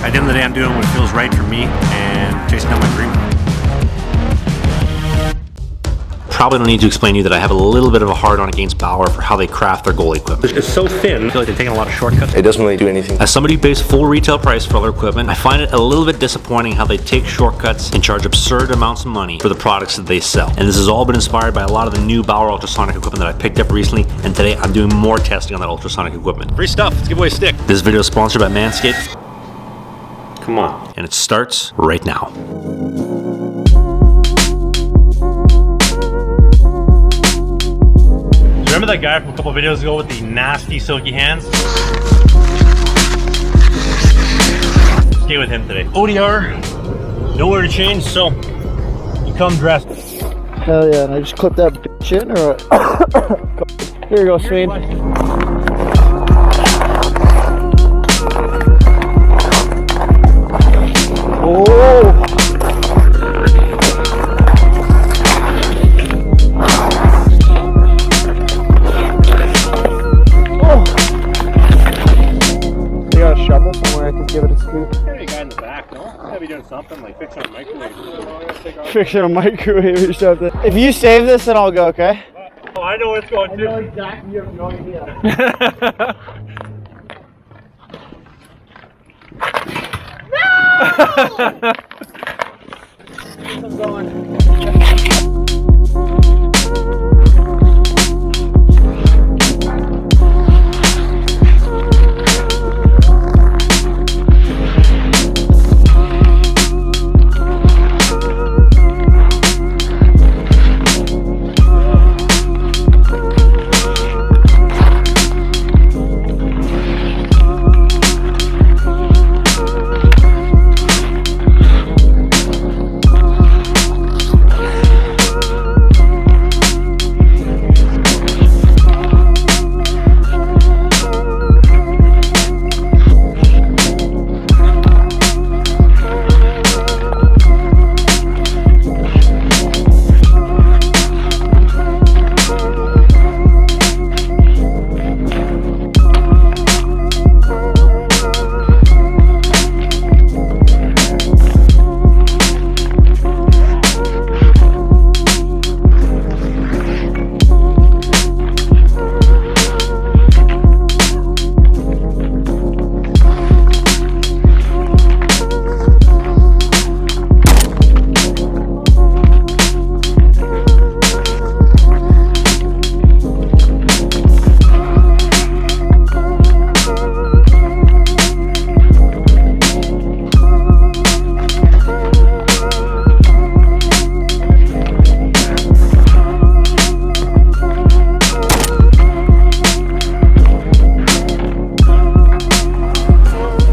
At the end of the day, I'm doing what feels right for me and chasing down my dream. Probably don't need to explain to you that I have a little bit of a hard-on against Bauer for how they craft their goalie equipment. It's so thin, I feel like they're taking a lot of shortcuts. It doesn't really do anything. As somebody who pays full retail price for all their equipment, I find it a little bit disappointing how they take shortcuts and charge absurd amounts of money for the products that they sell. And this has all been inspired by a lot of the new Bauer ultrasonic equipment that I picked up recently, and today I'm doing more testing on that ultrasonic equipment. Free stuff, let's give away a stick. This video is sponsored by Manscape. Come on. And it starts right now. Remember that guy from a couple of videos ago with the nasty silky hands? Stay with him today. ODR, nowhere to change, so you come dressed. Hell yeah, and I just clipped that bitch in, or what? Here you go, Swain. Oh! Shovel somewhere I can give it a scoop. There's a guy in the back, no? Gotta be doing something like fixing a microwave. Fixing a microwave or something. If you save this, then I'll go, okay? Oh, I know where it's going to. I know exactly, you have no idea. No! I'm going.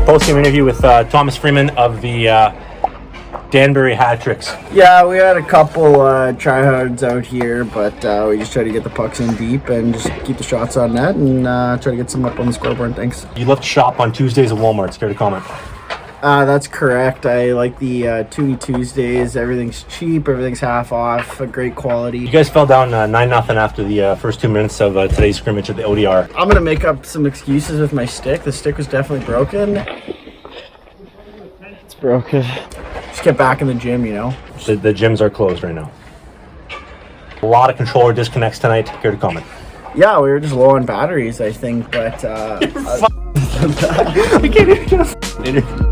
Post-game interview with Thomas Freeman of the Danbury Hat Tricks. Yeah, we had a couple tryhards out here, but we just try to get the pucks in deep and just keep the shots on net and try to get some up on the scoreboard. Thanks. You left shop on Tuesdays at Walmart. Care to comment? That's correct. I like the Toonie Tuesdays. Everything's cheap. Everything's half off. Great quality. You guys fell down 9-0 after the first 2 minutes of today's scrimmage at the ODR. I'm going to make up some excuses with my stick. The stick was definitely broken. It's broken. Just get back in the gym, you know. The gyms are closed right now. A lot of controller disconnects tonight. Care to comment? Yeah, we were just low on batteries, I think, but... I can't even get a interview.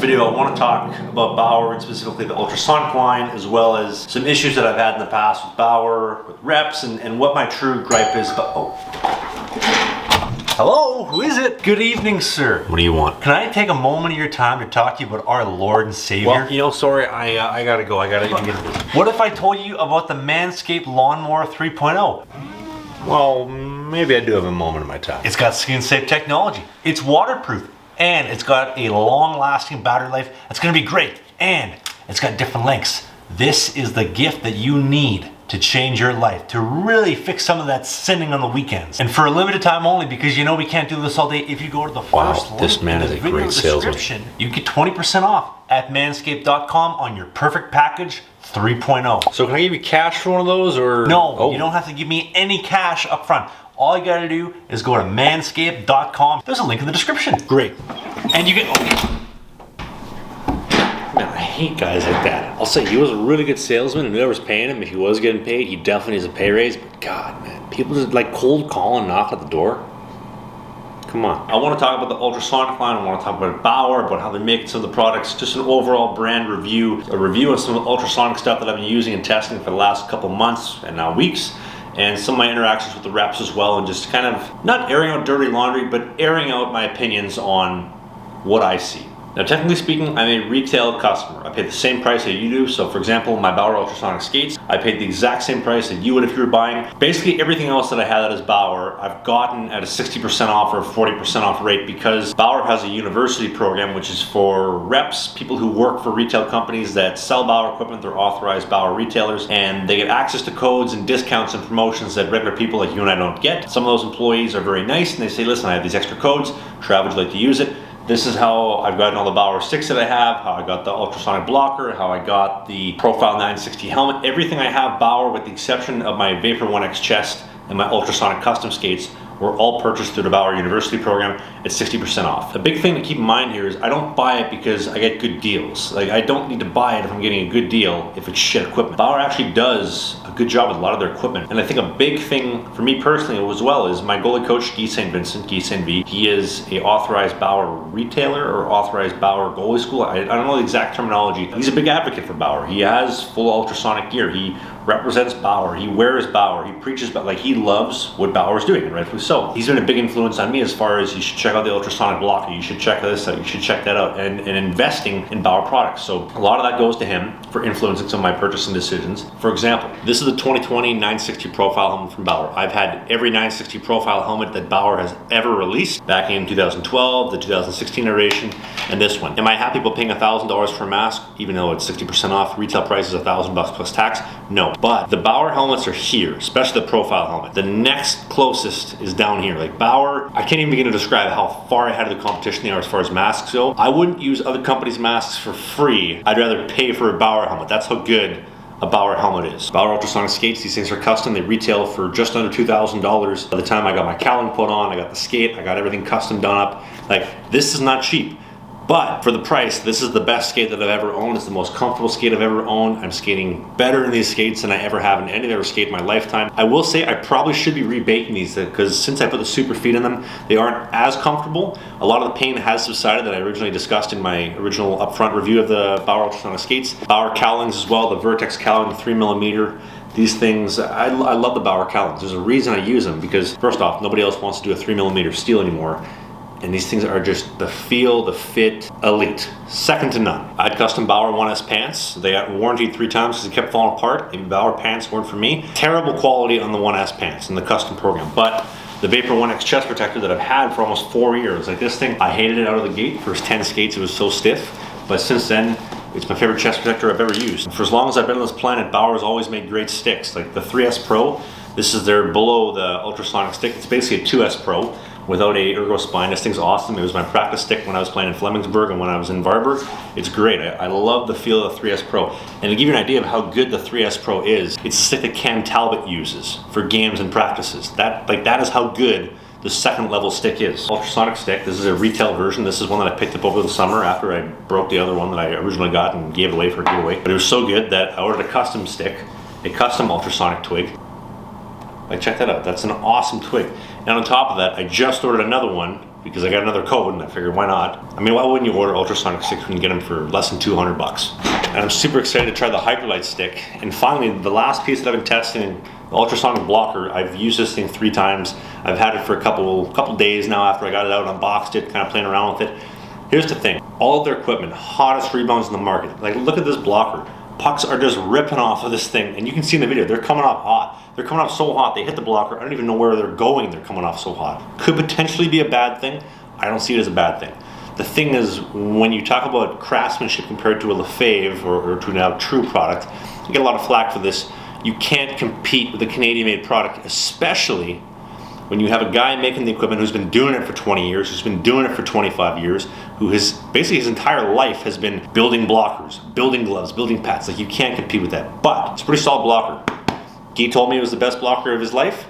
Video, I want to talk about Bauer and specifically the ultrasonic line, as well as some issues that I've had in the past with Bauer, with reps, and what my true gripe is about. Oh. Hello, who is it? Good evening, sir. What do you want? Can I take a moment of your time to talk to you about our Lord and Savior? Well, you know, sorry, I gotta go. I gotta get. What if I told you about the Manscape Lawnmower 3.0? Well, maybe I do have a moment of my time. It's got skin-safe technology. It's waterproof. And it's got a long-lasting battery life. It's gonna be great. And it's got different lengths. This is the gift that you need to change your life, to really fix some of that sinning on the weekends. And for a limited time only, because you know we can't do this all day, if you go to the first link in the video description, you get 20% off at manscape.com on your perfect package 3.0. So can I give you cash for one of those, or? No, you don't have to give me any cash up front. All you gotta do is go to manscape.com. There's a link in the description. Great. And you get... Man, I hate guys like that. I'll say he was a really good salesman, and whoever's paying him, if he was getting paid, he definitely needs a pay raise. But God, man, people just like cold call and knock at the door. Come on. I want to talk about the ultrasonic line. I want to talk about Bauer, about how they make some of the products, just an overall brand review, a review of some of the ultrasonic stuff that I've been using and testing for the last couple months and now weeks, and some of my interactions with the reps as well, and just kind of not airing out dirty laundry, but airing out my opinions on what I see. Now, technically speaking, I'm a retail customer. I pay the same price that you do. So, for example, my Bauer ultrasonic skates, I paid the exact same price that you would if you were buying. Basically, everything else that I had that is Bauer, I've gotten at a 60% off or 40% off rate, because Bauer has a university program, which is for reps, people who work for retail companies that sell Bauer equipment. They're authorized Bauer retailers, and they get access to codes and discounts and promotions that regular people like you and I don't get. Some of those employees are very nice, and they say, listen, I have these extra codes. How would you like to use it? This is how I've gotten all the Bauer sticks that I have, how I got the ultrasonic blocker, how I got the Profile 960 helmet. Everything I have Bauer, with the exception of my Vapor 1X chest and my ultrasonic custom skates, were all purchased through the Bauer University program at 60% off. The big thing to keep in mind here is I don't buy it because I get good deals. Like, I don't need to buy it if I'm getting a good deal if it's shit equipment. Bauer actually does a good job with a lot of their equipment. And I think a big thing for me personally as well is my goalie coach, Guy St. Vincent, Guy St. V. He is a authorized Bauer retailer or authorized Bauer goalie school. I don't know the exact terminology. He's a big advocate for Bauer. He has full ultrasonic gear. He represents Bauer. He wears Bauer. He preaches, but like, he loves what Bauer's doing, and rightfully so. He's been a big influence on me as far as you should check out the ultrasonic blocker, you should check this out, you should check that out, and investing in Bauer products. So a lot of that goes to him for influencing some of my purchasing decisions. For example, this is the 2020 960 profile helmet from Bauer. I've had every 960 profile helmet that Bauer has ever released, back in 2012, the 2016 iteration, and this one. Am I happy about paying $1,000 for a mask, even though it's 60% off? Retail price is $1,000 plus tax? No. But the Bauer helmets are here, especially the profile helmet. The next closest is down here. Like, Bauer, I can't even begin to describe how far ahead of the competition they are as far as masks go. I wouldn't use other companies' masks for free. I'd rather pay for a Bauer helmet. That's how good a Bauer helmet is. Bauer ultrasonic skates, these things are custom. They retail for just under $2,000. By the time I got my cowling put on, I got the skate, I got everything custom done up. Like, this is not cheap. But for the price, this is the best skate that I've ever owned. It's the most comfortable skate I've ever owned. I'm skating better in these skates than I ever have in any other skate in my lifetime. I will say I probably should be rebaking these, because since I put the super feet in them, they aren't as comfortable. A lot of the pain has subsided that I originally discussed in my original upfront review of the Bauer ultrasonic skates. Bauer cowlings as well, the Vertex cowling, 3mm. These things, I love the Bauer cowlings. There's a reason I use them, because first off, nobody else wants to do a 3mm steel anymore. And these things are just the feel, the fit, elite. Second to none. I had custom Bauer 1S pants. They got warranted 3 times because they kept falling apart. And Bauer pants weren't for me. Terrible quality on the 1S pants in the custom program. But the Vapor 1X chest protector that I've had for almost 4 years, like, this thing, I hated it out of the gate. First 10 skates, it was so stiff. But since then, it's my favorite chest protector I've ever used. And for as long as I've been on this planet, Bauer's always made great sticks. Like the 3S Pro, this is their below the ultrasonic stick. It's basically a 2S Pro without a ergo spine. This thing's awesome. It was my practice stick when I was playing in Flemingsburg and when I was in Varberg. It's great. I love the feel of the 3S Pro. And to give you an idea of how good the 3S Pro is, it's a stick that Cam Talbot uses for games and practices. That is how good the second level stick is. Ultrasonic stick, this is a retail version. This is one that I picked up over the summer after I broke the other one that I originally got and gave it away for a giveaway. But it was so good that I ordered a custom stick, a custom ultrasonic twig. Like, check that out, that's an awesome twig. And on top of that, I just ordered another one because I got another code and I figured, why not? I mean, why wouldn't you order ultrasonic sticks when you get them for less than $200? And I'm super excited to try the Hyperlight stick. And finally, the last piece that I've been testing, the ultrasonic blocker. I've used this thing 3 times. I've had it for a couple days now after I got it out, unboxed it, kind of playing around with it. Here's the thing, all of their equipment, hottest rebounds in the market. Like, look at this blocker. Pucks are just ripping off of this thing, and you can see in the video, they're coming off hot. They're coming off so hot, they hit the blocker. I don't even know where they're going, they're coming off so hot. Could potentially be a bad thing. I don't see it as a bad thing. The thing is, when you talk about craftsmanship compared to a Lefebvre or to now True product, you get a lot of flack for this. You can't compete with a Canadian-made product, especially when you have a guy making the equipment who's been doing it for 20 years, who's been doing it for 25 years, who has basically his entire life has been building blockers, building gloves, building pads. Like, you can't compete with that. But it's a pretty solid blocker. Guy told me it was the best blocker of his life.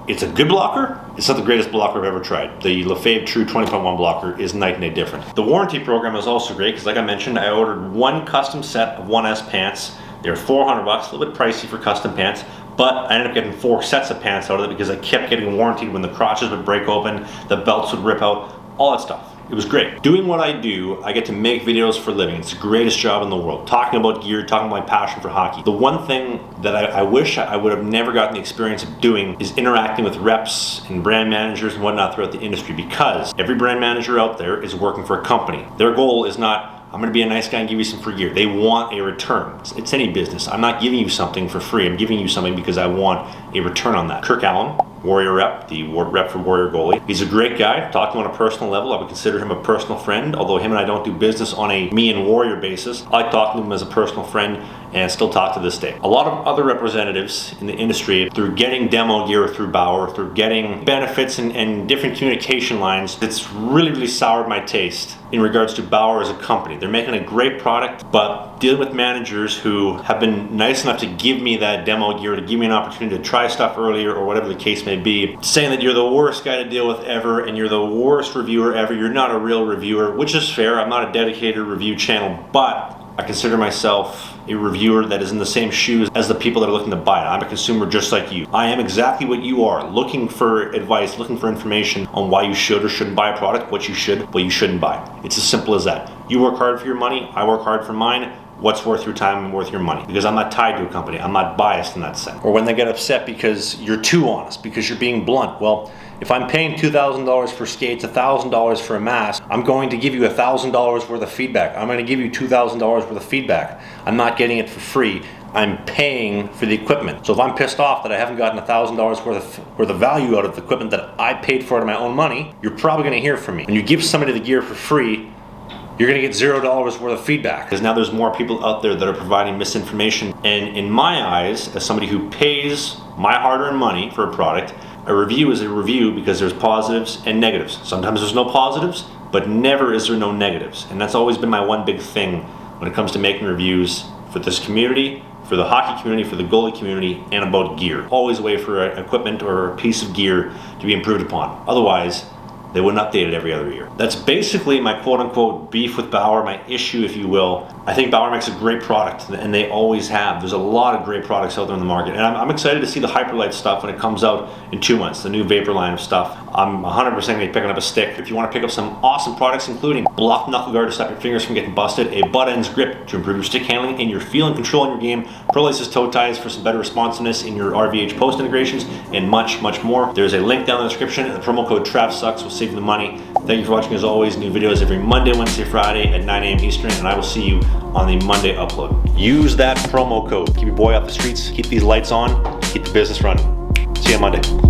It's a good blocker. It's not the greatest blocker I've ever tried. The Lefebvre True 20.1 blocker is night and day different. The warranty program is also great because, like I mentioned, I ordered one custom set of 1S pants. They're $400, a little bit pricey for custom pants, but I ended up getting 4 sets of pants out of it because I kept getting warranted when the crotches would break open, the belts would rip out, all that stuff. It was great. Doing what I do, I get to make videos for a living. It's the greatest job in the world. Talking about gear, talking about my passion for hockey. The one thing that I wish I would have never gotten the experience of doing is interacting with reps and brand managers and whatnot throughout the industry, because every brand manager out there is working for a company. Their goal is not, I'm going to be a nice guy and give you some free gear. They want a return. It's any business. I'm not giving you something for free. I'm giving you something because I want a return on that. Kirk Allen, Warrior rep, the rep for Warrior goalie. He's a great guy. Talk to him on a personal level. I would consider him a personal friend, although him and I don't do business on a me and Warrior basis. I like talking to him as a personal friend and still talk to this day. A lot of other representatives in the industry, through getting demo gear through Bauer, through getting benefits and different communication lines, it's really soured my taste in regards to Bauer as a company. They're making a great product, but dealing with managers who have been nice enough to give me that demo gear, to give me an opportunity to try stuff earlier or whatever the case may be, saying that you're the worst guy to deal with ever and you're the worst reviewer ever, you're not a real reviewer, which is fair. I'm not a dedicated review channel, but I consider myself a reviewer that is in the same shoes as the people that are looking to buy it. I'm a consumer just like you. I am exactly what you are, looking for advice, looking for information on why you should or shouldn't buy a product, what you should, what you shouldn't buy. It's as simple as that. You work hard for your money, I work hard for mine. What's worth your time and worth your money? Because I'm not tied to a company. I'm not biased in that sense. Or when they get upset because you're too honest, because you're being blunt. Well, if I'm paying $2,000 for skates, $1,000 for a mask, I'm going to give you $1,000 worth of feedback. I'm going to give you $2,000 worth of feedback. I'm not getting it for free. I'm paying for the equipment. So if I'm pissed off that I haven't gotten $1,000 worth of value out of the equipment that I paid for out of my own money, you're probably going to hear from me. When you give somebody the gear for free, you're going to get $0 worth of feedback, because now there's more people out there that are providing misinformation. And in my eyes, as somebody who pays my hard-earned money for a product, a review is a review because there's positives and negatives. Sometimes there's no positives, but never is there no negatives. And that's always been my one big thing when it comes to making reviews for this community, for the hockey community, for the goalie community, and about gear. Always a way for equipment or a piece of gear to be improved upon. Otherwise, they wouldn't update it every other year. That's basically my quote-unquote beef with Bauer, my issue, if you will. I think Bauer makes a great product, and they always have. There's a lot of great products out there in the market, and I'm excited to see the Hyperlight stuff when it comes out in 2 months, the new vapor line of stuff. I'm 100% going to be picking up a stick. If you want to pick up some awesome products, including block knuckle guard to stop your fingers from getting busted, a butt ends grip to improve your stick handling and your feel and control in your game, Pro Laces toe ties for some better responsiveness in your RVH post integrations, and much more. There's a link down in the description, and the promo code TRAVSUCKS will save you the money. Thank you for watching. As always, new videos every Monday, Wednesday, Friday at 9 a.m. Eastern, and I will see you on the Monday upload. Use that promo code. Keep your boy off the streets, keep these lights on, keep the business running. See you on Monday.